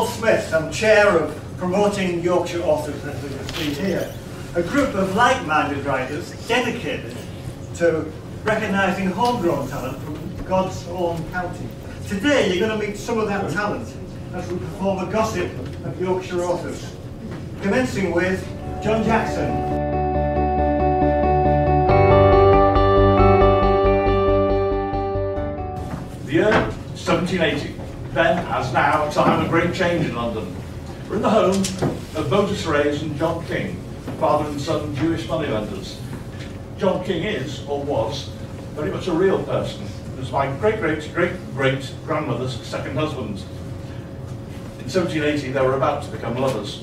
Paul Smith. I'm chair of Promoting Yorkshire Authors, as you can see here. A group of like-minded writers dedicated to recognising homegrown talent from God's own county. Today you're going to meet some of that talent as we perform a gossip of Yorkshire authors. Commencing with John Jackson. The year 1780, then as now, a time of great change in London. We're in the home of Moses Reyes and John King, father and son Jewish moneylenders. John King is, or was, very much a real person. He was my great-great-great-grandmother's second husband. In 1780, they were about to become lovers.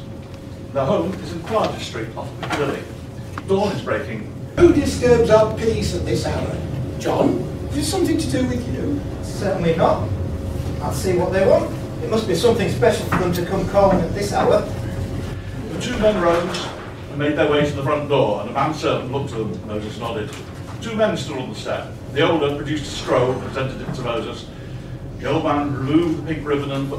Their home is in Clarges Street, off Piccadilly. Dawn is breaking. Who disturbs our peace at this hour? John? Is this something to do with you? Certainly not. I'll see what they want. It must be something special for them to come calling at this hour. The two men rose and made their way to the front door, and a manservant looked at them. Moses nodded. Two men stood on the step. The older produced a scroll and presented it to Moses. The old man removed the pink ribbon and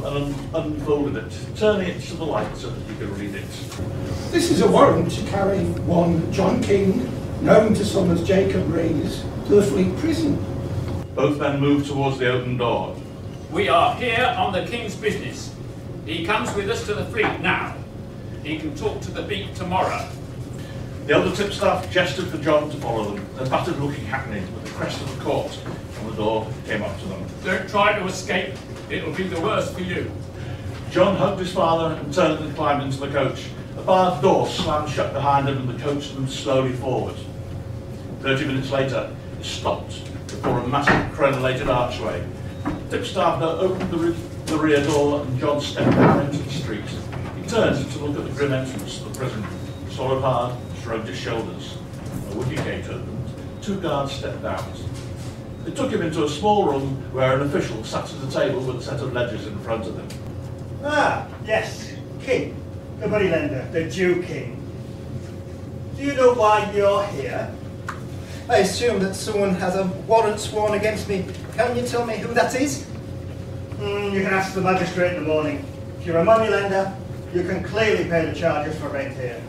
unfolded it, turning it to the light so that he could read it. This is a warrant to carry one John King, known to some as Jacob Reyes, to the Fleet prison. Both men moved towards the open door. We are here on the King's business. He comes with us to the Fleet now. He can talk to the Beak tomorrow. The elder tipstaff gestured for John to follow them. A battered-looking hackney with the crest of the court on the door came up to them. Don't try to escape. It'll be the worse for you. John hugged his father and turned and climbed into the coach. A barred door slammed shut behind him and the coach moved slowly forward. 30 minutes later, it stopped before a massive crenellated archway. Tipstaff opened the rear door and John stepped down into the street. He turned to look at the grim entrance to the prison. He swallowed hard, shrugged his shoulders. A wicket gate opened. Two guards stepped out. They took him into a small room where an official sat at a table with a set of ledgers in front of him. Ah, yes, King, the moneylender, the Jew King. Do you know why you're here? I assume that someone has a warrant sworn against me. Can you tell me who that is? You can ask the magistrate in the morning. If you're a moneylender, you can clearly pay the charges for rent here.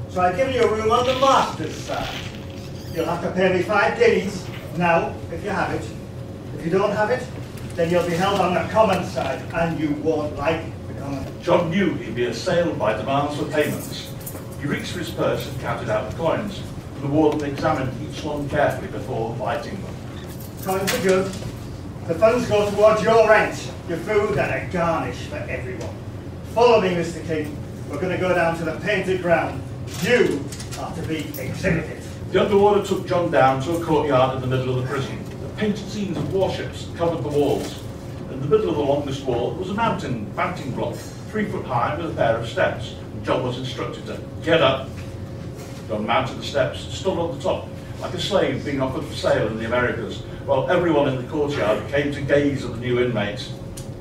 So I've given you a room on the master's side. You'll have to pay me 5 guineas now, if you have it. If you don't have it, then you'll be held on the common side, and you won't like the common. John knew he'd be assailed by demands for payments. He reached for his purse and counted out the coins. The warden examined each one carefully before lighting them. Coins are good. The funds go towards your rent, your food, and a garnish for everyone. Follow me, Mr. King. We're going to go down to the painted ground. You are to be exhibited. The underwater took John down to a courtyard in the middle of the prison. The painted scenes of warships covered the walls. In the middle of the longest wall was a mountain banting block, 3 foot high with a pair of steps. And John was instructed to get up. John mounted the steps and stood on the top, like a slave being offered for sale in the Americas, while everyone in the courtyard came to gaze at the new inmate.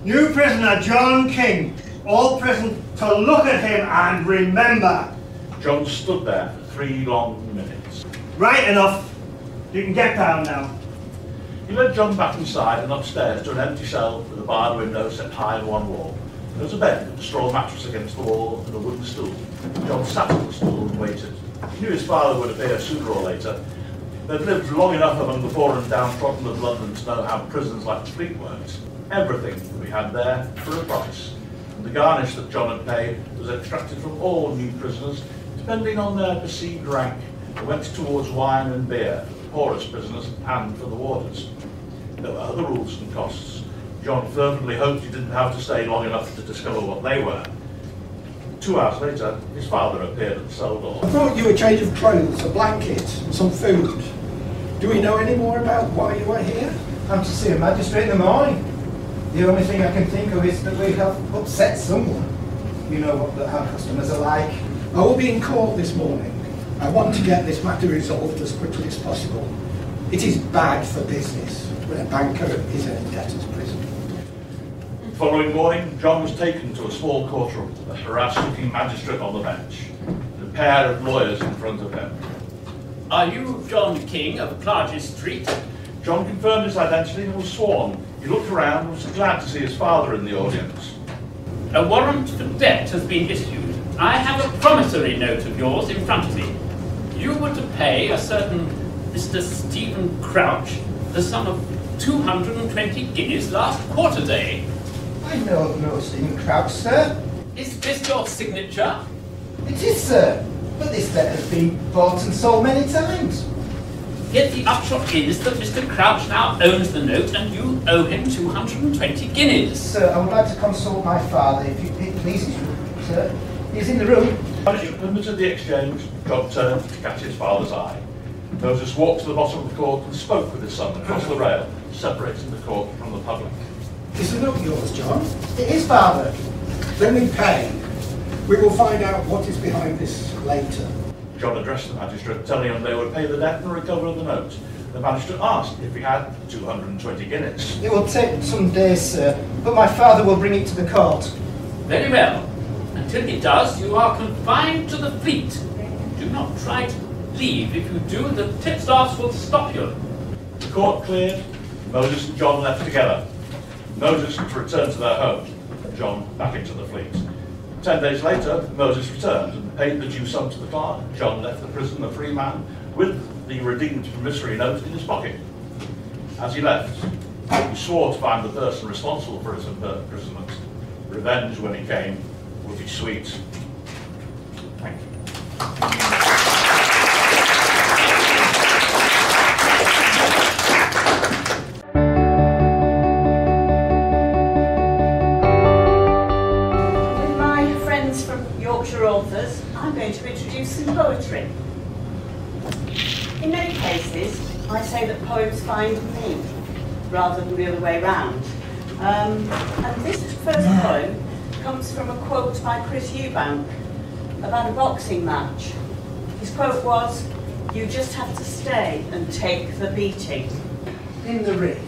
New prisoner John King. All present to look at him and remember. John stood there for 3 long minutes. Right enough. You can get down now. He led John back inside and upstairs to an empty cell with a barred window set high in one wall. There was a bed with a straw mattress against the wall and a wooden stool. John sat on the stool and waited. He knew his father would appear sooner or later. They'd lived long enough among the poor and downtrodden of London to know how prisons like the Fleet worked. Everything could be had there for a price. And the garnish that John had paid was extracted from all new prisoners, depending on their perceived rank, and went towards wine and beer for the poorest prisoners and for the warders. There were other rules and costs. John fervently hoped he didn't have to stay long enough to discover what they were. 2 hours later, his father appeared at the cell door. I brought you a change of clothes, a blanket, and some food. Do we know any more about why you are here? I'm to see a magistrate in the morning. The only thing I can think of is that we have upset someone. You know what our customers are like. I will be in court this morning. I want to get this matter resolved as quickly as possible. It is bad for business when a banker is in a debtor's prison. The following morning, John was taken to a small courtroom with a harassed-looking magistrate on the bench, and a pair of lawyers in front of him. Are you John King of Clarges Street? John confirmed his identity and was sworn. He looked around and was glad to see his father in the audience. A warrant for debt has been issued. I have a promissory note of yours in front of me. You were to pay a certain Mr. Stephen Crouch the sum of 220 guineas last quarter day. I know of no Stephen Crouch, sir. Is this your signature? It is, sir. But this debt has been bought and sold many times. Yet the upshot is that Mr. Crouch now owns the note and you owe him 220 guineas. Sir, I would like to consult my father, if it pleases you, sir. He's in the room. As you permitted the exchange, John turned to catch his father's eye. Moses walked to the bottom of the court and spoke with his son across the rail, separating the court from the public. Is the note yours, John? It is, father. Then we pay. We will find out what is behind this later. John addressed the magistrate, telling him they would pay the debt and recover the note. The magistrate asked if he had 220 guineas. It will take some days, sir, but my father will bring it to the court. Very well. Until he does, you are confined to the fleet. Do not try to leave. If you do, the tipstaffs will stop you. The court cleared, Moses and John left together. Moses returned to their home, and John back into the fleet. 10 days later, Moses returned and paid the due sum to the clerk. John left the prison a free man with the redeemed promissory note in his pocket. As he left, he swore to find the person responsible for his imprisonment. Revenge, when he came, would be sweet. Thank you. Yorkshire Authors, I'm going to introduce some poetry. In many cases, I say that poems find me, rather than the other way round. And this first poem comes from a quote by Chris Eubank about a boxing match. His quote was, "You just have to stay and take the beating." In the ring.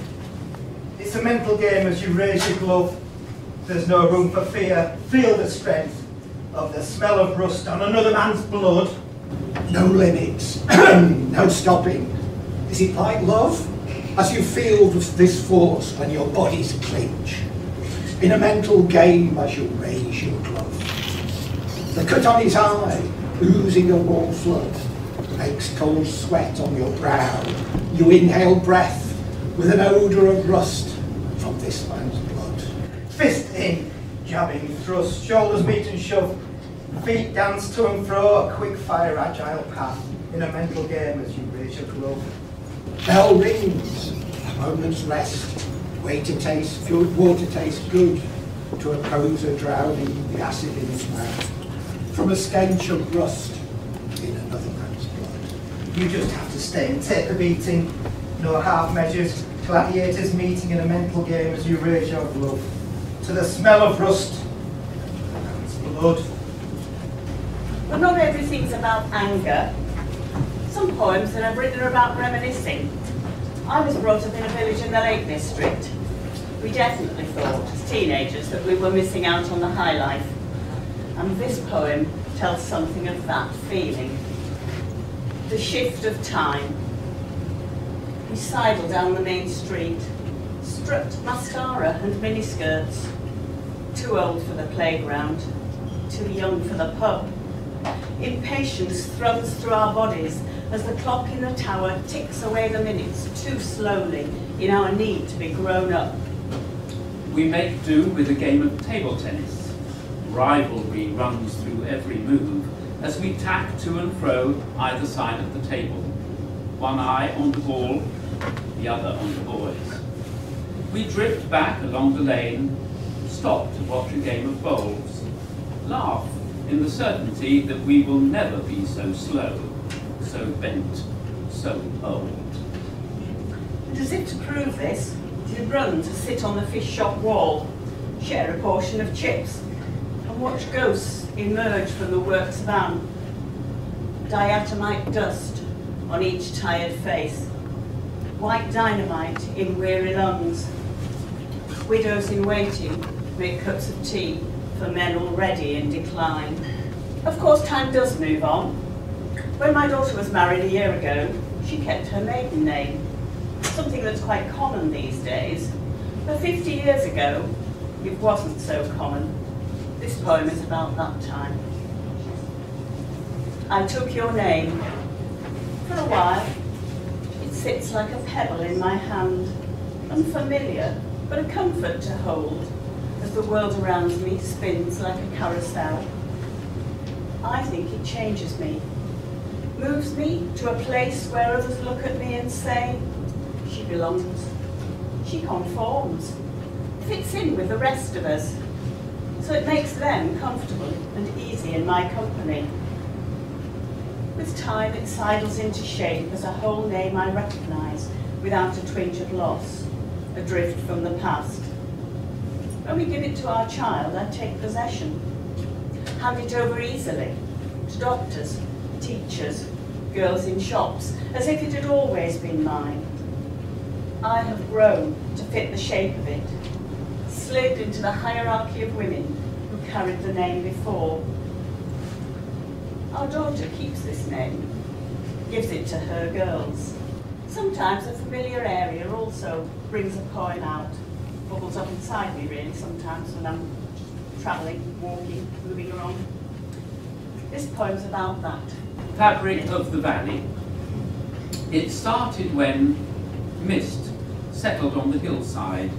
It's a mental game as you raise your glove. There's no room for fear. Feel the strength of the smell of rust on another man's blood. No limits, no stopping. Is it like love? As you feel this force when your bodies clinch. In a mental game as you raise your glove. The cut on his eye, oozing a warm flood, makes cold sweat on your brow. You inhale breath with an odour of rust from this man's blood. Fist in, jabbing, thrust, shoulders meet and shove, feet dance to and fro, a quick fire agile path, in a mental game as you raise your glove. Bell rings, a moment's rest, water tastes good, to opposer drowning the acid in his mouth, from a stench of rust in another man's blood. You just have to stay and take the beating, no half measures, gladiators meeting in a mental game as you raise your glove, to the smell of rust in another man's blood. But not everything's about anger. Some poems that I've written are about reminiscing. I was brought up in a village in the Lake District. We definitely thought, as teenagers, that we were missing out on the high life. And this poem tells something of that feeling. The shift of time. We sidled down the main street, strut mascara and miniskirts. Too old for the playground, too young for the pub. Impatience thruns through our bodies as the clock in the tower ticks away the minutes too slowly in our need to be grown up. We make do with a game of table tennis. Rivalry runs through every move as we tack to and fro either side of the table. One eye on the ball, the other on the boys. We drift back along the lane, stop to watch a game of bowls, laugh in the certainty that we will never be so slow, so bent, so old. And as if to prove this, we run to sit on the fish shop wall, share a portion of chips, and watch ghosts emerge from the works van. Diatomite dust on each tired face, white dynamite in weary lungs. Widows in waiting make cups of tea for men already in decline. Of course, time does move on. When my daughter was married a year ago, she kept her maiden name, something that's quite common these days. But 50 years ago, it wasn't so common. This poem is about that time. I took your name. For a while, it sits like a pebble in my hand, unfamiliar, but a comfort to hold, as the world around me spins like a carousel. I think it changes me, moves me to a place where others look at me and say, she belongs, she conforms, fits in with the rest of us, so it makes them comfortable and easy in my company. With time it sidles into shape as a whole name I recognise without a twinge of loss, adrift from the past. When we give it to our child, I take possession, hand it over easily to doctors, teachers, girls in shops, as if it had always been mine. I have grown to fit the shape of it, slid into the hierarchy of women who carried the name before. Our daughter keeps this name, gives it to her girls. Sometimes a familiar area also brings a poem out, bubbles up inside me really sometimes when I'm travelling, walking, moving around. This poem's about that. Fabric of the Valley. It started when mist settled on the hillside,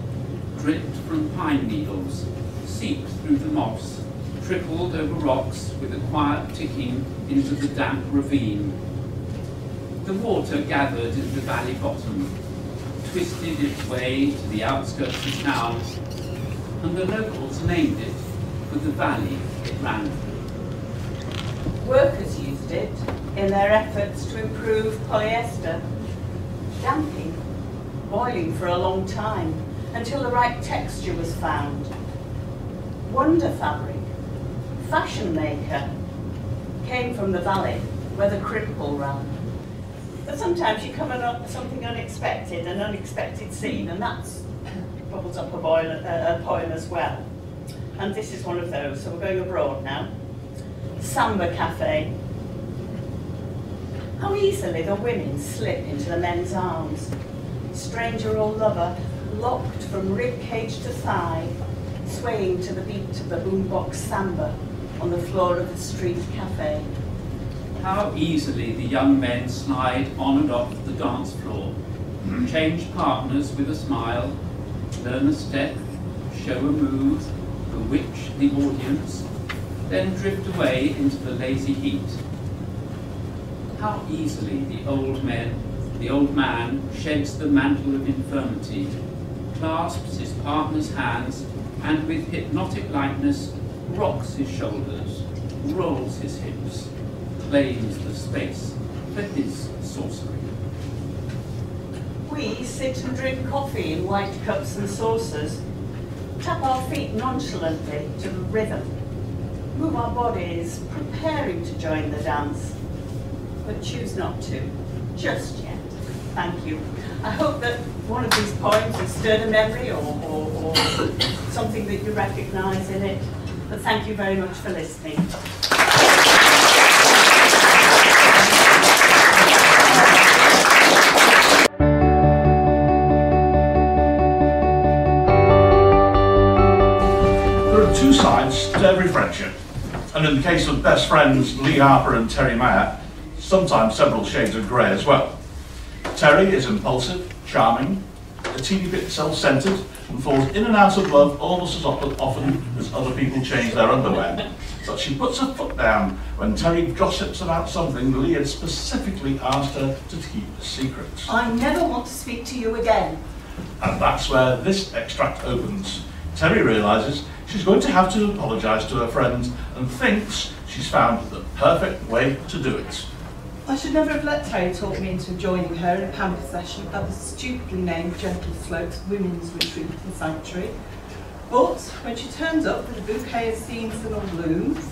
dripped from pine needles, seeped through the moss, trickled over rocks with a quiet ticking into the damp ravine. The water gathered in the valley bottom, twisted its way to the outskirts of town, and the locals named it for the valley it ran through. Workers used it in their efforts to improve polyester, damping, boiling for a long time until the right texture was found. Wonder fabric, fashion maker, came from the valley where the crimple ran. But sometimes you come on something unexpected, an unexpected scene, and that's bubbles up a poem as well. And this is one of those, so we're going abroad now. Samba Cafe. How easily the women slip into the men's arms. Stranger or lover, locked from rib cage to thigh, swaying to the beat of the boombox samba on the floor of the street cafe. How easily the young men slide on and off the dance floor, change partners with a smile, learn a step, show a move, bewitch the audience, then drift away into the lazy heat. How easily the old man sheds the mantle of infirmity, clasps his partner's hands, and with hypnotic lightness rocks his shoulders, rolls his hips, claims the space for his sorcery. We sit and drink coffee in white cups and saucers, tap our feet nonchalantly to the rhythm, move our bodies, preparing to join the dance, but choose not to, just yet. Thank you. I hope that one of these poems has stirred a memory or something that you recognise in it, but thank you very much for listening. There are two sides to every friendship, and in the case of best friends Lee Harper and Terry Mayer, sometimes several shades of grey as well. Terry is impulsive, charming, a teeny bit self-centred, and falls in and out of love almost as often as other people change their underwear. But she puts her foot down when Terry gossips about something Lee had specifically asked her to keep a secret. I never want to speak to you again. And that's where this extract opens. Terry realises she's going to have to apologise to her friends and thinks she's found the perfect way to do it. I should never have let Terry talk me into joining her in a pamper session at the stupidly named Gentle Slopes Women's Retreat and Sanctuary. But when she turns up with a bouquet of seamstress and blooms,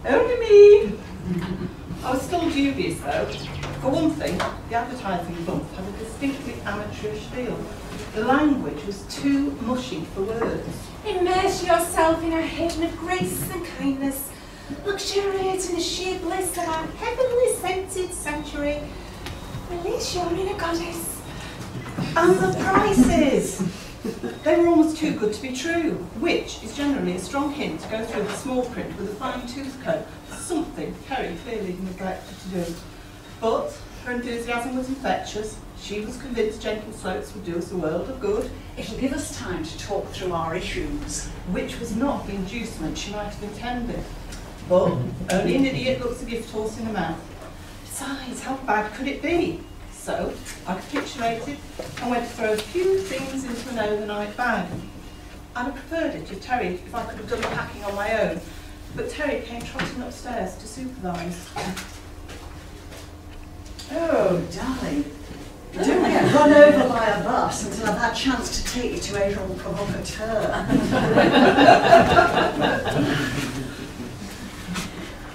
only me! I was still dubious though. For one thing, the advertising bump had a distinctly amateurish feel. The language was too mushy for words. Immerse yourself in a haven of grace and kindness. Luxuriate in the sheer bliss of our heavenly scented sanctuary. Release your inner goddess. And the prices! They were almost too good to be true, which is generally a strong hint to go through the small print with a fine-tooth comb, something Terry clearly neglected to do. But her enthusiasm was infectious. She was convinced Gentle Slopes would do us a world of good. It'll give us time to talk through our issues. Which was not the inducement she might have intended. But only an idiot looks a gift horse in the mouth. Besides, how bad could it be? So I capitulated and went to throw a few things into an overnight bag. I'd have preferred it if I could have done the packing on my own, but Terry came trotting upstairs to supervise. Oh, darling. Don't get run over by a bus until I've had a chance to take you to Agent Provocateur.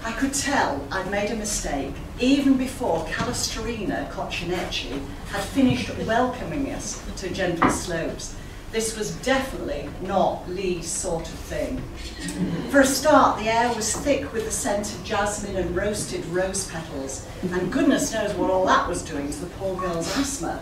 I could tell I'd made a mistake even before Calisterina Coccinecci had finished welcoming us to Gentle Slopes. This was definitely not Lee's sort of thing. For a start, the air was thick with the scent of jasmine and roasted rose petals, and goodness knows what all that was doing to the poor girl's asthma.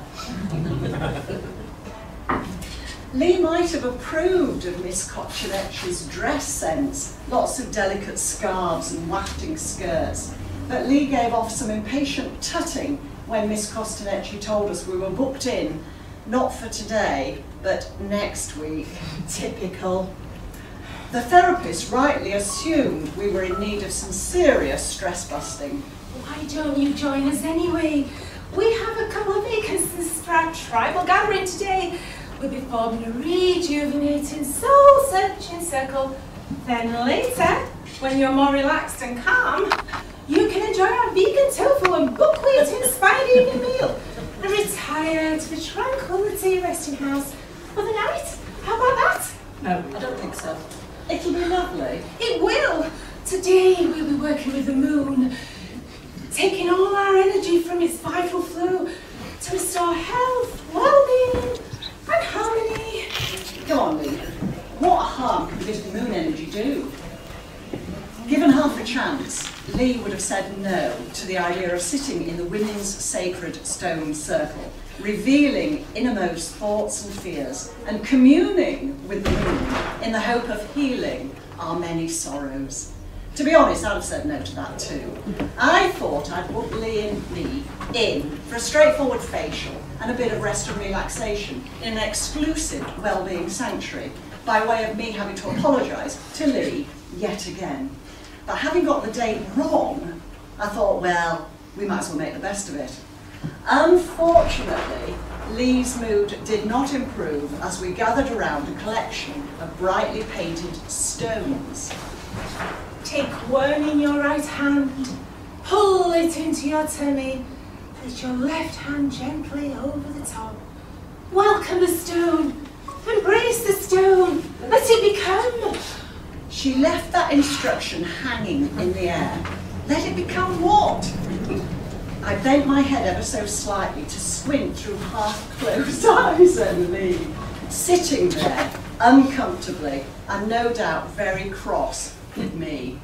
Lee might have approved of Miss Coccinecci's dress sense, lots of delicate scarves and wafting skirts, but Lee gave off some impatient tutting when Miss Coccinecci told us we were booked in, not for today, but next week. Typical. The therapist rightly assumed we were in need of some serious stress busting. Why don't you join us anyway? We have a couple of vacancies for our tribal gathering today. We'll be forming a rejuvenating, soul-searching circle. Then later, when you're more relaxed and calm, you can enjoy our vegan tofu and buckwheat-inspired evening meal and retire to the Tranquility Resting House for the night. How about that? No, I don't think so. It'll be lovely. It will. Today we'll be working with the moon, taking all our energy from its vital flow to restore health, well-being and harmony. Come on, Lee. What harm can this moon energy do? Given half a chance, Lee would have said no to the idea of sitting in the women's sacred stone circle, revealing innermost thoughts and fears, and communing with the moon in the hope of healing our many sorrows. To be honest, I'd have said no to that too. I thought I'd book Lee and me in for a straightforward facial and a bit of rest and relaxation in an exclusive wellbeing sanctuary, by way of me having to apologise to Lee yet again. But having got the date wrong, I thought, well, we might as well make the best of it. Unfortunately, Lee's mood did not improve as we gathered around a collection of brightly painted stones. Take one in your right hand, pull it into your tummy, place your left hand gently over the top. Welcome the stone, embrace the stone, let it become. She left that instruction hanging in the air. Let it become what? I bent my head ever so slightly to squint through half-closed eyes at Lee, sitting there uncomfortably and no doubt very cross with me.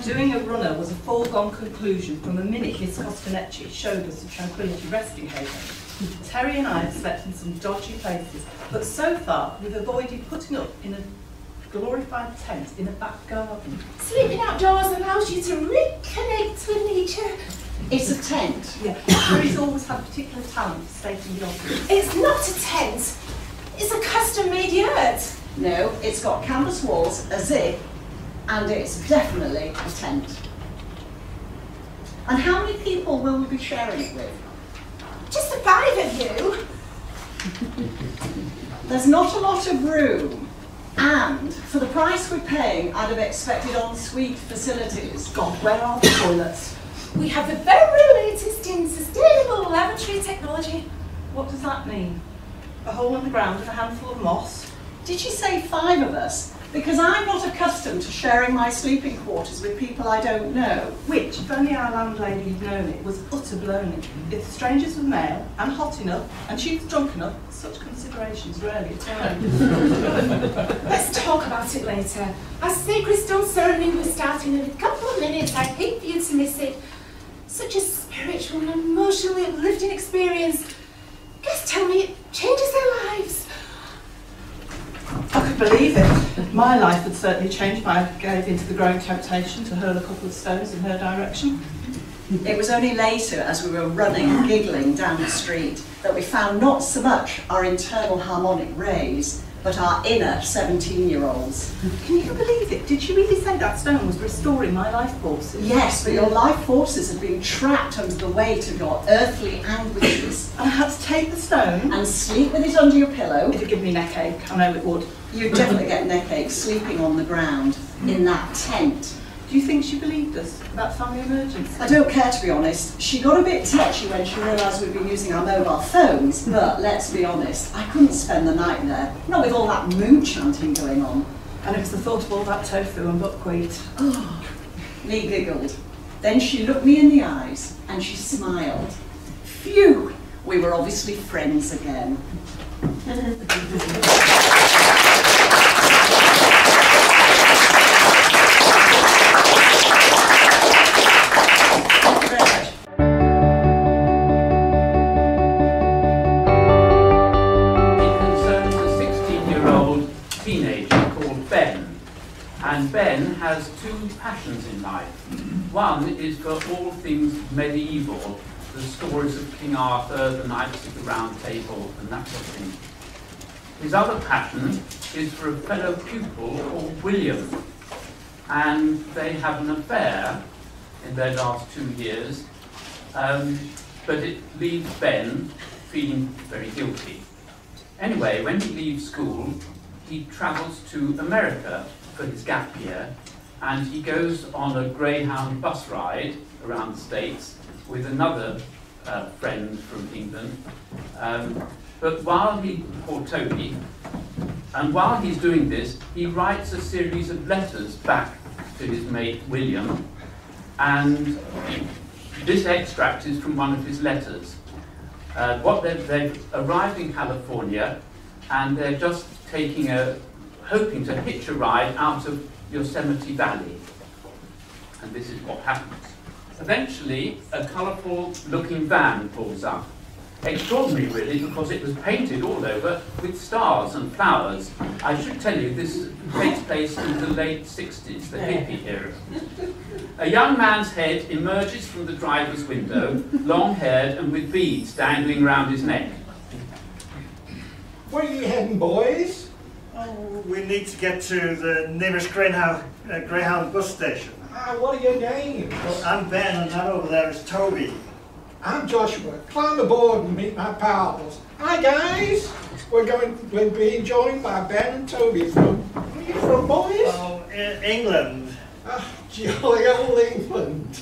Doing a runner was a foregone conclusion from the minute Miss Coccinecci showed us the Tranquility Resting Haven. Terry and I have slept in some dodgy places, but so far we've avoided putting up in a glorified tent in a back garden. Sleeping outdoors allows you to reconnect with nature. It's a tent. Yeah, Terry's always had particular talent for stating the obvious. It's not a tent, it's a custom-made yurt. No, it's got canvas walls, a zip, and it's definitely a tent. And how many people will we be sharing it with? Just the 5 of you. There's not a lot of room, and for the price we're paying, I'd have expected ensuite facilities. God, where are the toilets? We have the very latest in sustainable lavatory technology. What does that mean? A hole in the ground and a handful of moss? Did she say 5 of us? Because I'm not accustomed to sharing my sleeping quarters with people I don't know. Which, if only our landlady had known it, was utter baloney. If the strangers were male and hot enough, and she was drunk enough, such considerations rarely occurred. Let's talk about it later. Our sacred stone ceremony will start in a couple of minutes. I'd hate for you to miss it. Such a spiritual and emotionally uplifting experience. Guests tell me it changes their lives. could believe it. My life would certainly change if I gave into the growing temptation to hurl a couple of stones in her direction. It was only later, as we were running, giggling down the street, that we found not so much our internal harmonic rays, but our inner 17-year-olds. Can you believe it? Did she really say that stone was restoring my life forces? Yes, but your life forces had been trapped under the weight of your earthly anguishes. And I had to take the stone And sleep with it under your pillow. It'd give me neck ache, I know it would. You'd definitely get neck ache sleeping on the ground in that tent. Do you think she believed us about family emergency? I don't care, to be honest. She got a bit touchy when she realised we'd been using our mobile phones, but let's be honest, I couldn't spend the night there, not with all that moon chanting going on. And it was the thought of all that tofu and buckwheat. Oh, Lee giggled. Then she looked me in the eyes and she smiled. Phew, we were obviously friends again. And Ben has two passions in life. One is for all things medieval, the stories of King Arthur, the Knights of the Round Table, and that sort of thing. His other passion is for a fellow pupil called William, and they have an affair in their last 2 years, but it leaves Ben feeling very guilty. Anyway, when he leaves school, he travels to America for his gap year, and he goes on a Greyhound bus ride around the States with another friend from England. But while called Toby, and while he's doing this, he writes a series of letters back to his mate William, and this extract is from one of his letters. They've arrived in California, and they're just hoping to hitch a ride out of Yosemite Valley. And this is what happens. Eventually, a colourful looking van pulls up. Extraordinary really, because it was painted all over with stars and flowers. I should tell you, this takes place in the late 60s, the hippie era. A young man's head emerges from the driver's window, long-haired and with beads dangling round his neck. Where are you heading, boys? Oh, we need to get to the nearest Greyhound bus station. What are your names? Well, I'm Ben, and that over there is Toby. I'm Joshua. Climb aboard and meet my pals. Hi guys! We're being joined by Ben and Toby from... Where are you from, boys? Oh, England. Jolly old England.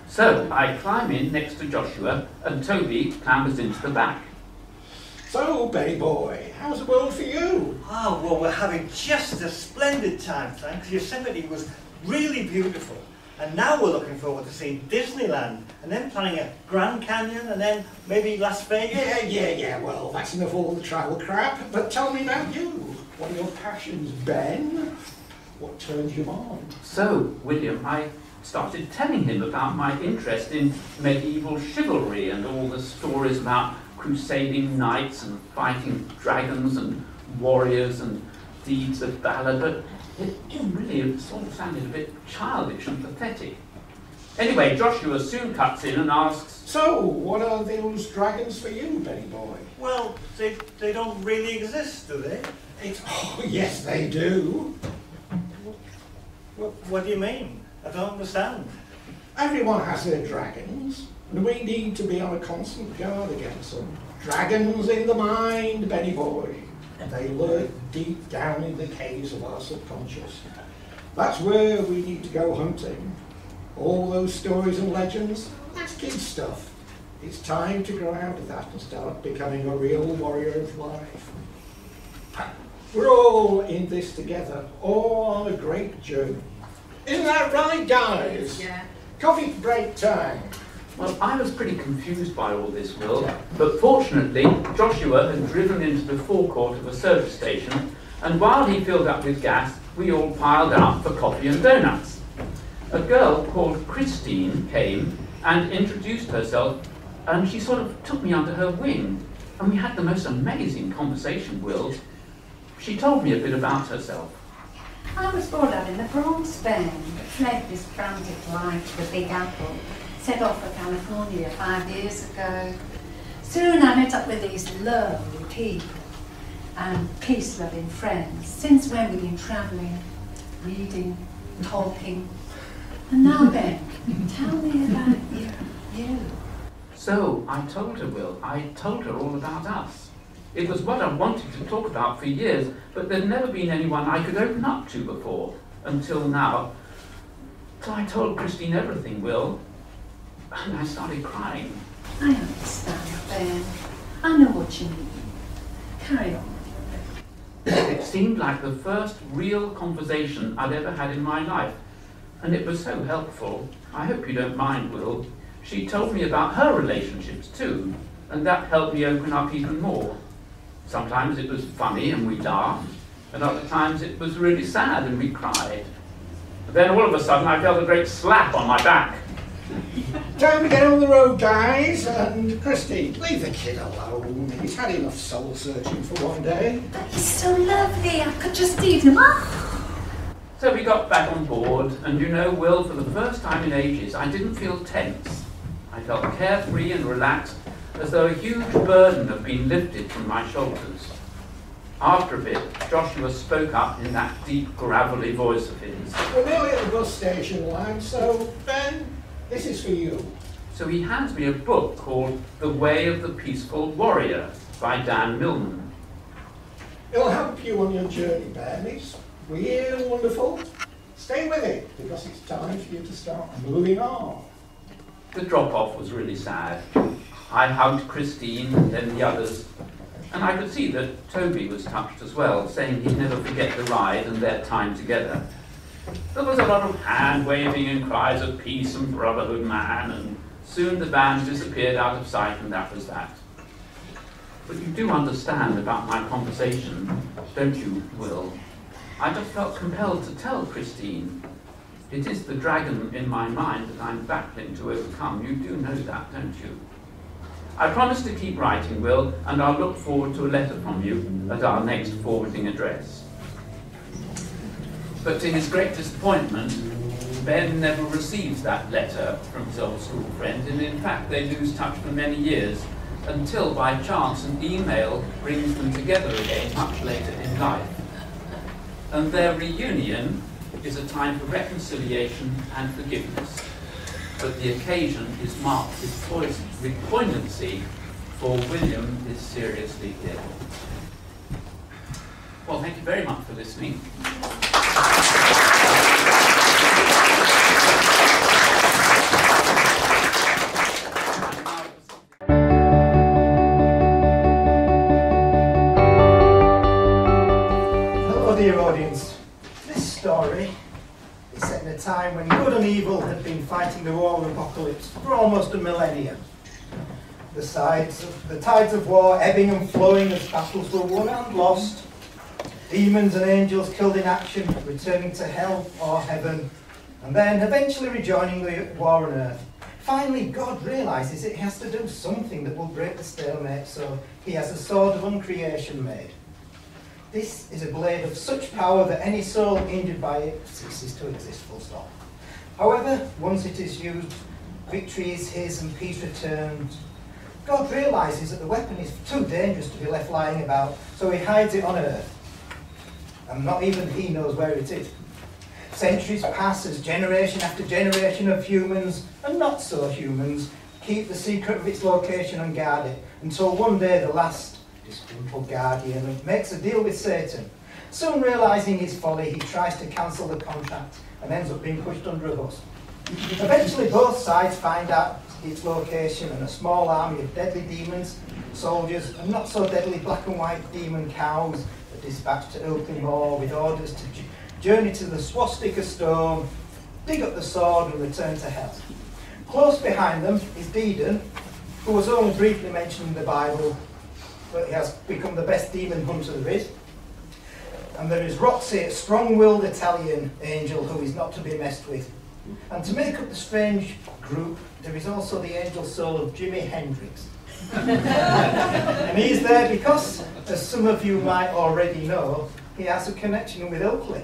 So I climb in next to Joshua, and Toby clambers into the back. So, Benny boy, how's the world for you? Oh, well, we're having just a splendid time, thanks. Yosemite was really beautiful. And now we're looking forward to seeing Disneyland, and then planning a Grand Canyon, and then maybe Las Vegas. Yeah, well, that's enough all the travel crap. But tell me about you. What are your passions, Ben? What turns you on? So, William, I started telling him about my interest in medieval chivalry and all the stories about crusading knights and fighting dragons and warriors and deeds of valor, but it sort of sounded a bit childish and pathetic. Anyway, Joshua soon cuts in and asks, so, what are those dragons for you, Benny boy? Well, they don't really exist, do they? Oh, yes, they do. What do you mean? I don't understand. Everyone has their dragons, and we need to be on a constant guard against them. Dragons in the mind, Benny boy. They lurk deep down in the caves of our subconscious. That's where we need to go hunting. All those stories and legends, that's kid stuff. It's time to grow out of that and start becoming a real warrior of life. We're all in this together, all on a great journey. Isn't that right, guys? Yeah. Coffee break time. well, I was pretty confused by all this, Will, but fortunately Joshua had driven into the forecourt of a service station, and while he filled up with gas, we all piled out for coffee and donuts. A girl called Christine came and introduced herself, and she sort of took me under her wing, and we had the most amazing conversation, Will. She told me a bit about herself. I was brought up in the Bronx, Ben, fled this frantic life to the Big Apple, set off for California 5 years ago. Soon I met up with these lovely people and peace-loving friends. Since when we've been travelling, reading, talking. And now, Ben, tell me about you. So I told her, Will. I told her all about us. It was what I wanted to talk about for years, but there'd never been anyone I could open up to before, until now. So I told Christine everything, Will, and I started crying. I understand, Ben. I know what you mean. Carry on. It seemed like the first real conversation I'd ever had in my life, and it was so helpful. I hope you don't mind, Will. She told me about her relationships too, and that helped me open up even more. Sometimes it was funny and we laughed, and other times it was really sad and we cried. But then all of a sudden I felt a great slap on my back. Time to get on the road, guys. And Christine, leave the kid alone. He's had enough soul searching for one day. But he's so lovely. I could just eat him up. So we got back on board, and you know, Will, for the first time in ages, I didn't feel tense. I felt carefree and relaxed, as though a huge burden had been lifted from my shoulders. After a bit, Joshua spoke up in that deep, gravelly voice of his. We're nearly at the bus station, lad, so, Ben, this is for you. So he hands me a book called The Way of the Peaceful Warrior by Dan Millman. It'll help you on your journey, Ben. It's weird and wonderful. Stay with it, because it's time for you to start moving on. The drop-off was really sad. I hugged Christine and then the others, and I could see that Toby was touched as well, saying he'd never forget the ride and their time together. There was a lot of hand-waving and cries of peace and brotherhood, man, and soon the band disappeared out of sight, and that was that. But you do understand about my conversation, don't you, Will? I just felt compelled to tell Christine. It is the dragon in my mind that I'm battling to overcome. You do know that, don't you? I promise to keep writing, Will, and I'll look forward to a letter from you at our next forwarding address. But to his great disappointment, Ben never receives that letter from his old school friend, and in fact they lose touch for many years, until by chance an email brings them together again much later in life. And their reunion is a time for reconciliation and forgiveness. But the occasion is marked with poignancy, for William is seriously ill. Well, thank you very much for listening. Hello, dear audience. This story is set in a time when good and evil had been fighting the war of apocalypse for almost a millennium. The tides of war ebbing and flowing as battles were won and lost. Demons and angels killed in action, returning to hell or heaven, and then eventually rejoining the war on earth. Finally, God realises that he has to do something that will break the stalemate, so he has a sword of uncreation made. This is a blade of such power that any soul injured by it ceases to exist, full stop. However, once it is used, victory is his and peace returns. God realises that the weapon is too dangerous to be left lying about, so he hides it on earth. And not even he knows where it is. Centuries pass as generation after generation of humans, and not so humans, keep the secret of its location unguarded, until one day the last disgruntled guardian makes a deal with Satan. Soon realising his folly, he tries to cancel the contract and ends up being pushed under a bus. Eventually both sides find out its location, and a small army of deadly demons, soldiers, and not so deadly black and white demon cows are dispatched to Ilkley with orders to journey to the swastika stone, dig up the sword and return to hell. Close behind them is Dedan, who was only briefly mentioned in the Bible, but he has become the best demon hunter there is. And there is Roxy, a strong-willed Italian angel who is not to be messed with. And to make up the strange group, there is also the angel soul of Jimi Hendrix. And he's there because, as some of you might already know, he has a connection with Ilkley.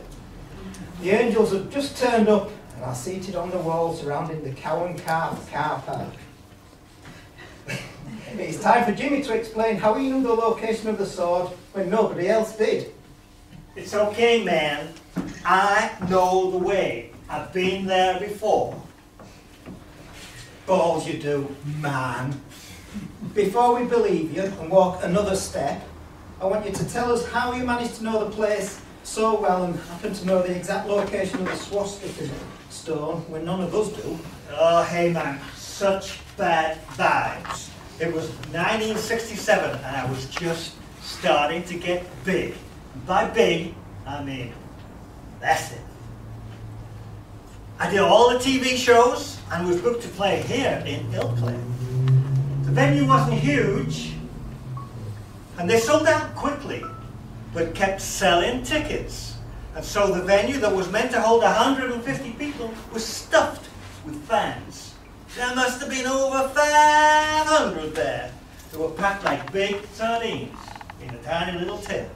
The Angels have just turned up and are seated on the wall surrounding the Cow and Calf car park. It's time for Jimmy to explain how he knew the location of the sword when nobody else did. It's okay, man. I know the way. I've been there before. Balls you do, man. Before we believe you and walk another step, I want you to tell us how you managed to know the place so well and happen to know the exact location of the swastika stone when none of us do. Oh, hey, man. Such bad vibes. It was 1967 and I was just starting to get big. And by big, I mean massive. I did all the TV shows and was booked to play here in Ilkley. The venue wasn't huge and they sold out quickly, but kept selling tickets. And so the venue that was meant to hold 150 people was stuffed with fans. There must have been over 500 there. They were packed like big sardines in a tiny little tin.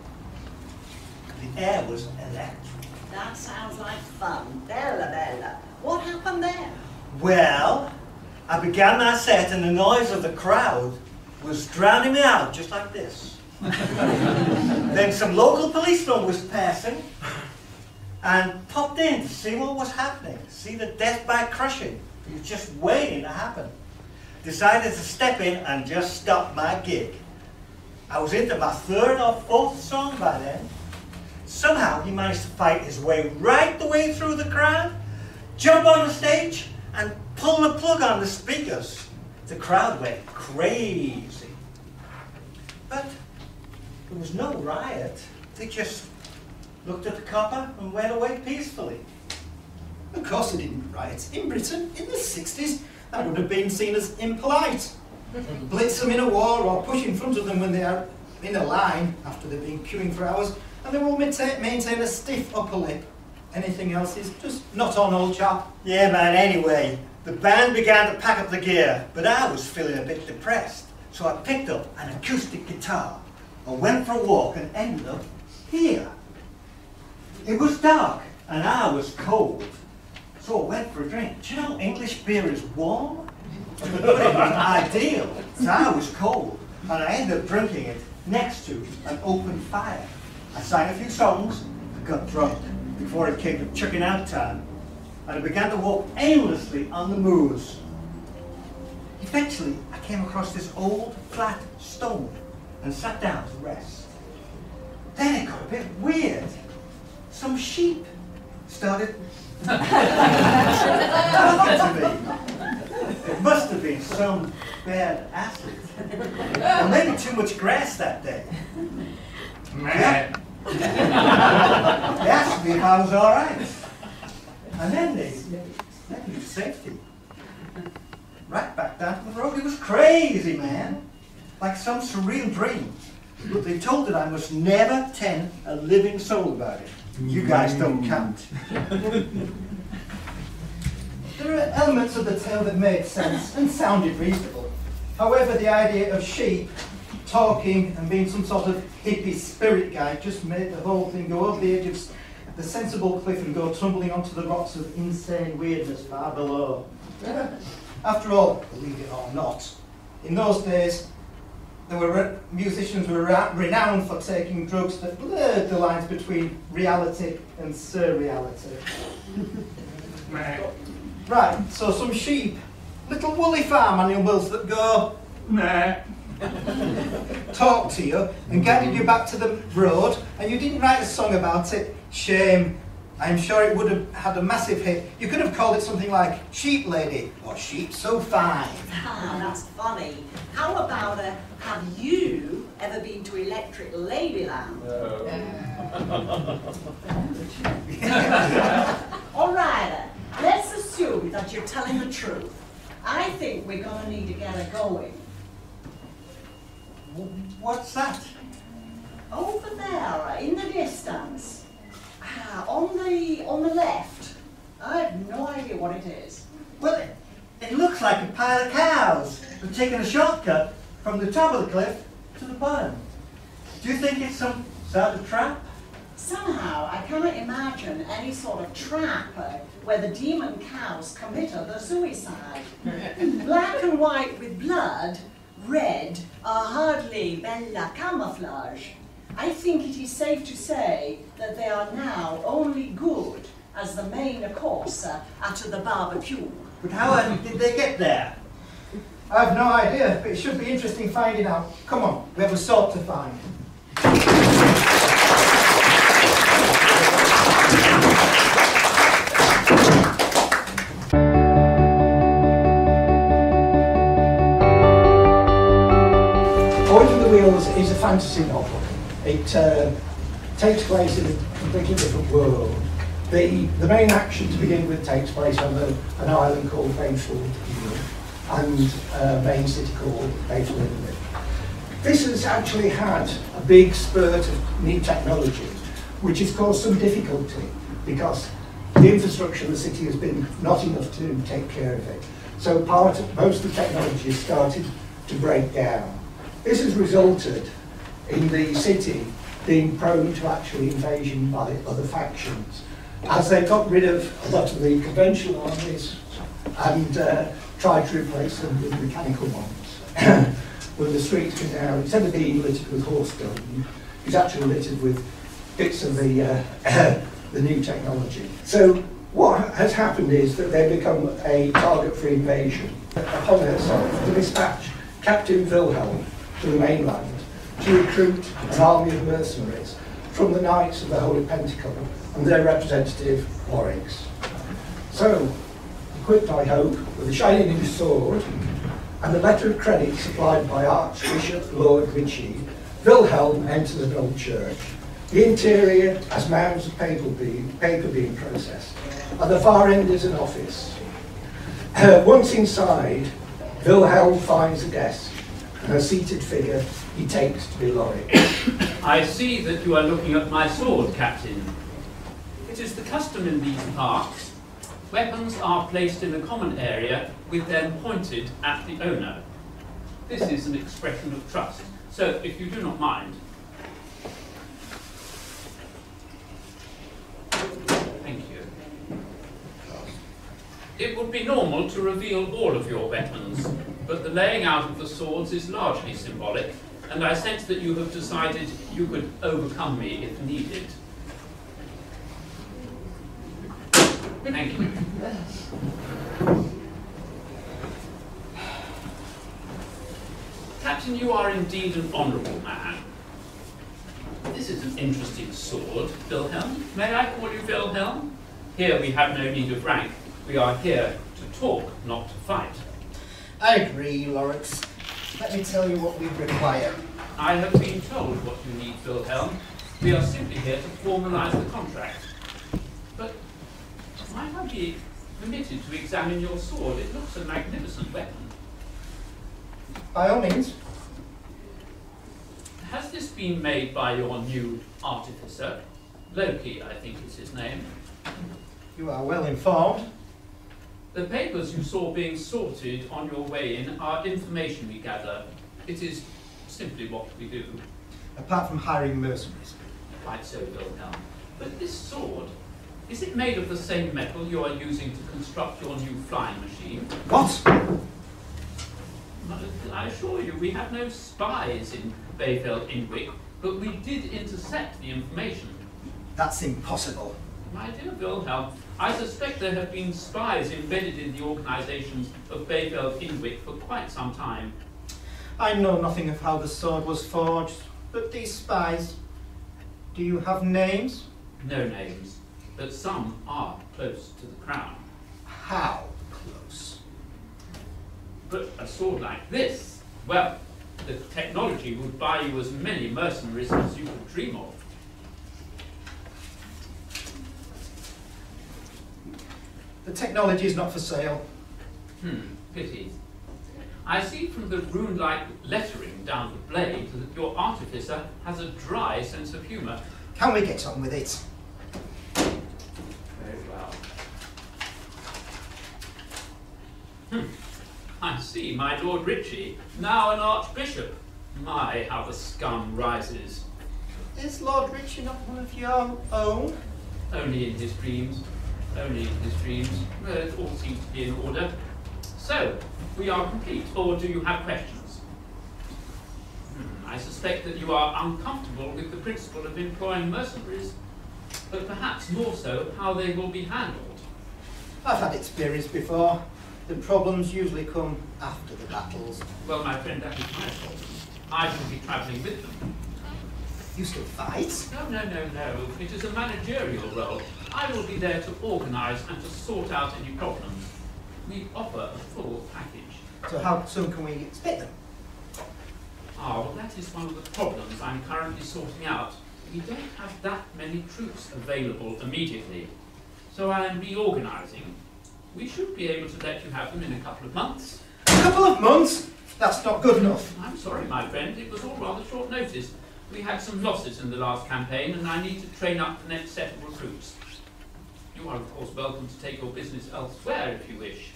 The air was electric. That sounds like fun. Bella, Bella. What happened there? Well, I began my set and the noise of the crowd was drowning me out, just like this. Then some local policeman was passing and popped in to see what was happening, see the death by crushing. He was just waiting to happen. Decided to step in and just stop my gig. I was into my third or fourth song by then. Somehow he managed to fight his way right the way through the crowd, jump on the stage, and pull the plug on the speakers. The crowd went crazy. But there was no riot. They just looked at the copper and went away peacefully. Of course they didn't riot. In Britain, in the 60s, that would have been seen as impolite. Blitz them in a war or push in front of them when they are in a line after they've been queuing for hours, and they will maintain a stiff upper lip. Anything else is just not on, old chap. Yeah, man, anyway, the band began to pack up the gear, but I was feeling a bit depressed. So I picked up an acoustic guitar and went for a walk and ended up here. It was dark and I was cold. So I went for a drink. Do you know English beer is warm? But it was ideal. So I was cold and I ended up drinking it next to an open fire. I sang a few songs and got drunk before it came to chucking out time. And I began to walk aimlessly on the moors. Eventually, I came across this old, flat stone and sat down to rest. Then it got a bit weird. Some sheep started talking to me. It must have been some bad acid. Or maybe too much grass that day. Yeah. They asked me if I was all right. And then they led me to safety. Right back down to the road. It was crazy, man. Like some surreal dream. But they told that I must never tell a living soul about it. You guys don't count. There are elements of the tale that made sense and sounded reasonable. However, the idea of sheep talking and being some sort of hippie spirit guide just made the whole thing go over the edge of the sensible cliff and go tumbling onto the rocks of insane weirdness far below. After all, believe it or not, in those days, there were musicians were renowned for taking drugs that blurred the lines between reality and surreality. Right, so some sheep, little woolly farm animals that go, nah, talk to you and guided you back to the road, and you didn't write a song about it. Shame. I'm sure it would have had a massive hit. You could have called it something like Sheep Lady or Sheep So Fine. Ah, that's funny. How about have you ever been to Electric Ladyland? No. All right, let's assume that you're telling the truth. I think we're going to need to get her going. What's that? Over there, in the distance. On the left. I have no idea what it is. Well, it looks like a pile of cows. We're taking a shortcut. from the top of the cliff to the bottom. Do you think it's some sort of trap? Somehow, I cannot imagine any sort of trap where the demon cows committed the suicide. Black and white with blood, red, are hardly bella camouflage. I think it is safe to say that they are now only good as the main course at the barbecue. But how did they get there? I have no idea, but it should be interesting finding out. Come on, we have a sort to find. Point of the Wheels is a fantasy novel. It takes place in a completely different world. The main action to begin with takes place on an island called Bayfield and a main city called Bayfield. This has actually had a big spurt of new technology, which has caused some difficulty because the infrastructure of the city has been not enough to take care of it. So most of the technology has started to break down. This has resulted in the city being prone to actually invasion by other factions, as they got rid of a lot of the conventional armies and tried to replace them with mechanical ones. With the streets are now, instead of being littered with horse dung, it's actually littered with bits of the new technology. So what has happened is that they've become a target for invasion. Upon herself to dispatch Captain Wilhelm to the mainland to recruit an army of mercenaries from the Knights of the Holy Pentacle and their representative, Morrice. So, equipped, I hope, with a shiny new sword and a letter of credit supplied by Archbishop Lord Ritchie, Wilhelm enters an old church. The interior has mounds of paper being processed. At the far end is an office. Once inside, Wilhelm finds a desk and a seated figure he takes to be Laurie. I see that you are looking at my sword, Captain. It is the custom in these parts. Weapons are placed in a common area with them pointed at the owner. This is an expression of trust, so if you do not mind. Thank you. It would be normal to reveal all of your weapons, but the laying out of the swords is largely symbolic, and I sense that you have decided you could overcome me if needed. Thank you. Captain, you are indeed an honourable man. This is an interesting sword, Wilhelm. May I call you Wilhelm? Here we have no need of rank. We are here to talk, not to fight. I agree, Lawrence. Let me tell you what we require. I have been told what you need, Wilhelm. We are simply here to formalise the contract. But might I be permitted to examine your sword? It looks a magnificent weapon. By all means. Has this been made by your new artificer? Loki, I think is his name. You are well informed. The papers you saw being sorted on your way in are information we gather. It is simply what we do. Apart from hiring mercenaries. Quite so, Wilhelm. But this sword, is it made of the same metal you are using to construct your new flying machine? What? I assure you, we have no spies in Bayfield Inwick, but we did intercept the information. That's impossible. My dear Wilhelm, I suspect there have been spies embedded in the organisations of Bayfield Inwick for quite some time. I know nothing of how the sword was forged, but these spies, do you have names? No names, but some are close to the crown. How close? But a sword like this, well, the technology would buy you as many mercenaries as you could dream of. The technology is not for sale. Pity. I see from the rune-like lettering down the blade that your artificer has a dry sense of humour. Can we get on with it? Very well. I see. see my Lord Ritchie, now an archbishop. My, how the scum rises. Is Lord Ritchie not one of your own? Only in his dreams. Only in his dreams. Well, it all seems to be in order. So, we are complete, or do you have questions? I suspect that you are uncomfortable with the principle of employing mercenaries, but perhaps more so how they will be handled. I've had experience before. The problems usually come after the battles. Well, my friend, that is my problem. I shall be travelling with them. You still fight? No. It is a managerial role. I will be there to organise and to sort out any problems. We offer a full package. So how soon can we expect them? Well, that is one of the problems I'm currently sorting out. We don't have that many troops available immediately. So I am reorganising. We should be able to let you have them in a couple of months. A couple of months? That's not good enough. I'm sorry, my friend. It was all rather short notice. We had some losses in the last campaign, and I need to train up the next set of recruits. You are, of course, welcome to take your business elsewhere if you wish.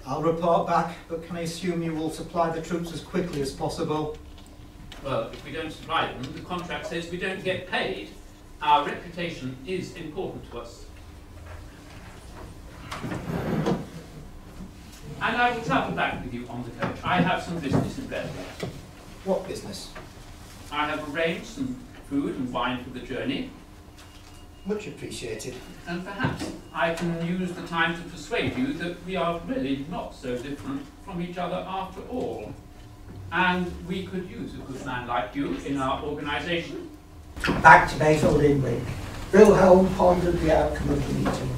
I'll report back, but can I assume you will supply the troops as quickly as possible? Well, if we don't supply them, the contract says we don't get paid. Our reputation is important to us. And I will travel back with you on the coach. I have some business in Bedford. What business? I have arranged some food and wine for the journey. Much appreciated. And perhaps I can use the time to persuade you that we are really not so different from each other after all. And we could use a good man like you in our organisation. Back to Bayfield Inwick, Wilhelm pondered the outcome of the meeting.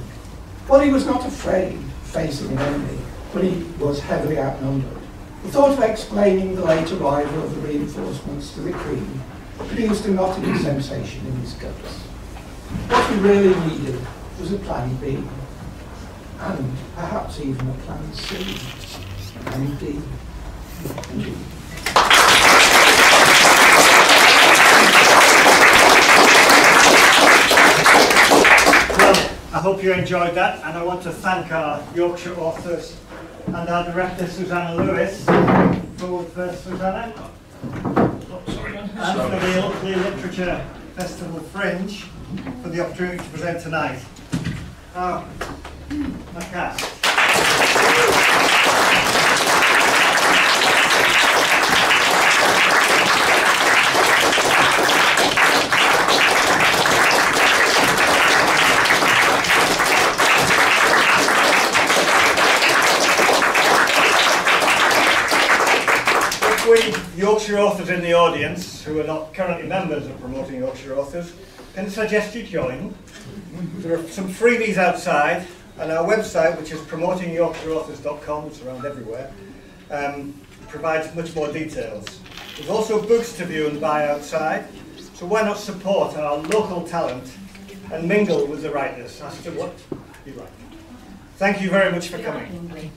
While he was not afraid of facing an enemy, but he was heavily outnumbered, the thought of explaining the late arrival of the reinforcements to the Queen produced a knotty sensation in his guts. What he really needed was a plan B, and perhaps even a plan C, and D, and E. Well, I hope you enjoyed that, and I want to thank our Yorkshire authors and our director Susanna Lewis. Forward first, Susanna. And for the Ilkley Literature Festival Fringe for the opportunity to present tonight. My cast. Yorkshire authors in the audience who are not currently members of Promoting Yorkshire Authors can suggest you join. There are some freebies outside, and our website, which is promotingyorkshireauthors.com, it's around everywhere, provides much more details. There's also books to view and buy outside, so why not support our local talent and mingle with the writers as to what you write. Thank you very much for coming.